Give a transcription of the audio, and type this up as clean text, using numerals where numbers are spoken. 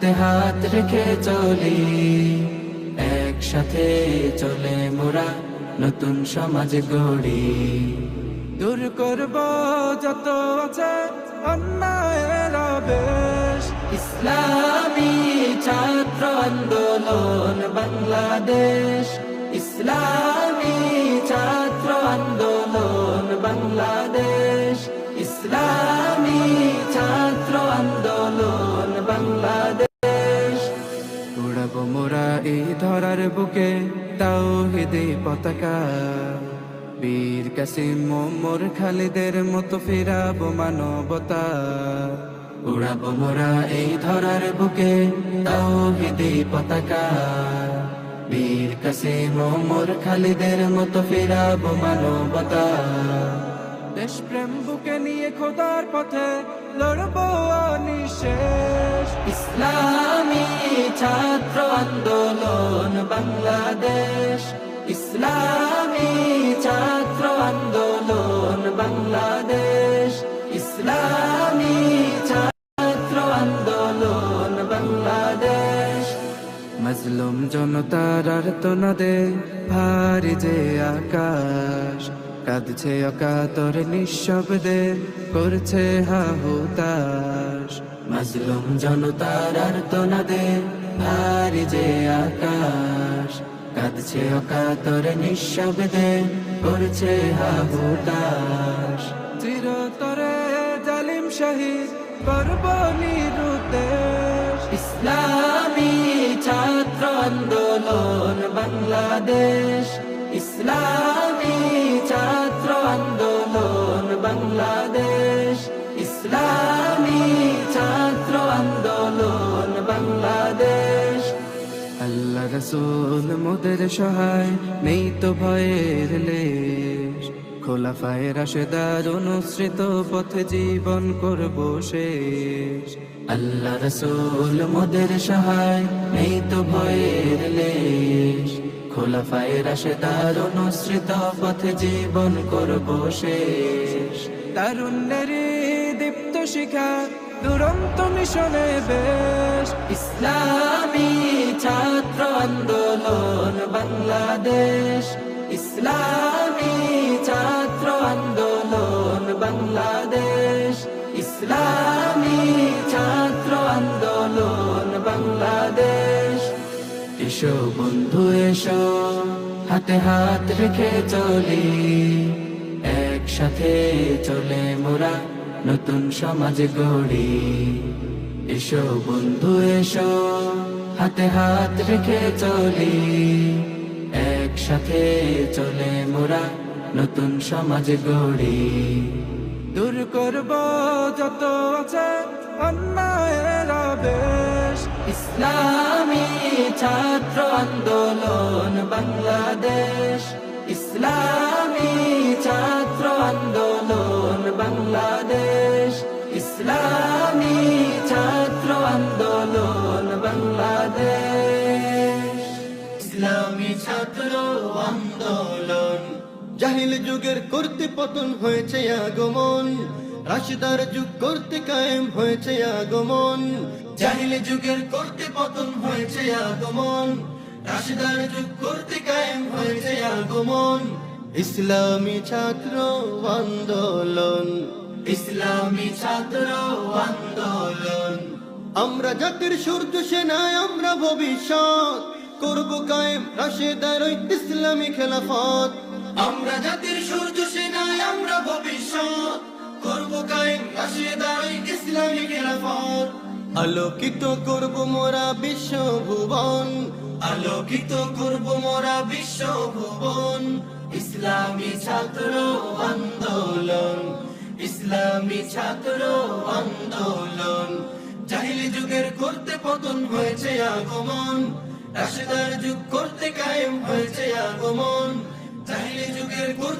হাতে হাত রেখে চলি, একসাথে চলে মোরা নতুন সমাজ গড়ি। দূর করব যত আছে অন্যায়ের আবেশ, ইসলামী ছাত্র আন্দোলন বাংলাদেশ, ইসলামী ছাত্র আন্দোলন বাংলাদেশ, ইসলামী ছাত্র আন্দোলন বাংলাদেশ। উড়াবো মোরা এই ধরার বুকে তাওহীদের পতাকা, বীর কাসিম ওমর খালিদের মতো ফিরাবো মানবতা। উড়াবো মোরা এই ধরার বুকে তাওহীদের পতাকা, বীর কাসিম ওমর খালিদের মতো ফিরাবো মানবতা। দেশপ্রেম বুকে নিয়ে খোদার পথে লড়বো অনিশেষ, ইসলামী ছাত্র আন্দোলন বাংলাদেশ, ইসলামী ছাত্র আন্দোলন বাংলাদেশ, ইসলামী ছাত্র আন্দোলন বাংলাদেশ। মজলুম জনতার আর্তনাদে ভারী যে আকাশ, কাঁদছে অকাতর নিঃশব্দে করছে হাহুতাশ। মজলুম জনতার আর্তনাদে ভারী যে আকাশ, কাঁদছে অকাতর নিঃশব্দে করছে হাহুতাশ। চিরতরে জালিম শহীদ করব নিরুদ্দেশ, ইসলামী ছাত্র আন্দোলন বাংলাদেশ, ইসলামী ছাত্র আন্দোলন বাংলাদেশ, ইসলামী ছাত্র আন্দোলন বাংলাদেশ। আল্লাহ রাসূল মোদের সহায় নেই তো ভয়ের লেশ, খোলাফায়ে রাশেদার অনুসৃত পথে জীবন করব শেষ। আল্লাহ রাসূল মোদের সহায় নেই তো ভয়ের লেশ, খোলাফায়ে রাশেদার অনুসৃত পথে জীবন করব শেষ। তারুণ্যের দীপ্ত শিখা দুরন্ত মিশনে বেশ, ইসলামী ছাত্র আন্দোলন বাংলাদেশ, ইসলামী ছাত্র আন্দোলন বাংলাদেশ, ইসলামী ছাত্র আন্দোলন বাংলাদেশ। এসো বন্ধু এসো, হাতে হাত রেখে চলি, একসাথে চলে মোরা নতুন সমাজ গড়ি। এসো বন্ধু এসো, হাতে হাত রেখে চলি, একসাথে চলে মোরা নতুন সমাজ গড়ি। দূর করব যত আছে অন্যায়ের আবেশ, ইসলামী ছাত্র আন্দোলন বাংলাদেশ, ইসলামী ছাত্র আন্দোলন বাংলাদেশ, ইসলামী ছাত্র আন্দোলন বাংলাদেশ, ইসলামী ছাত্র আন্দোলন। জাহিল যুগের করতে পতন হয়েছে আগমন, রাশিদার যুগ করতে কায়েম হয়েছে আগমন। জাহিল যুগের করতে পতন হয়েছে আগমন, রাশিদার যুগ করতে কায়েম হয়েছে আগমন। ইসলামী ছাত্র আন্দোলন, ইসলামী ছাত্র আন্দোলন। আমরা জাতির সূর্য সেনায়, আমরা ভবিষ্যৎ করব কায়েম রাশেদার ইসলামী খেলাফত। আমরা জাতির সূর্য সেনায়, আমরা ভবিষ্যৎ করব কায়েম রাশেদার ইসলামী খেলাফত। আলোকিত করব মোরা বিশ্ব ভুবন, আলোকিত করব মোরা বিশ্ব ভুবন। ইসলামী ছাত্র আন্দোলন, ইসলামী ছাত্র আন্দোলন। জাহিলি যুগের করতে পতন হয়েছে আগমন, রাশেদার যুগ করতে কায়েম হয়েছে আগমন। জাহিলি যুগের করতে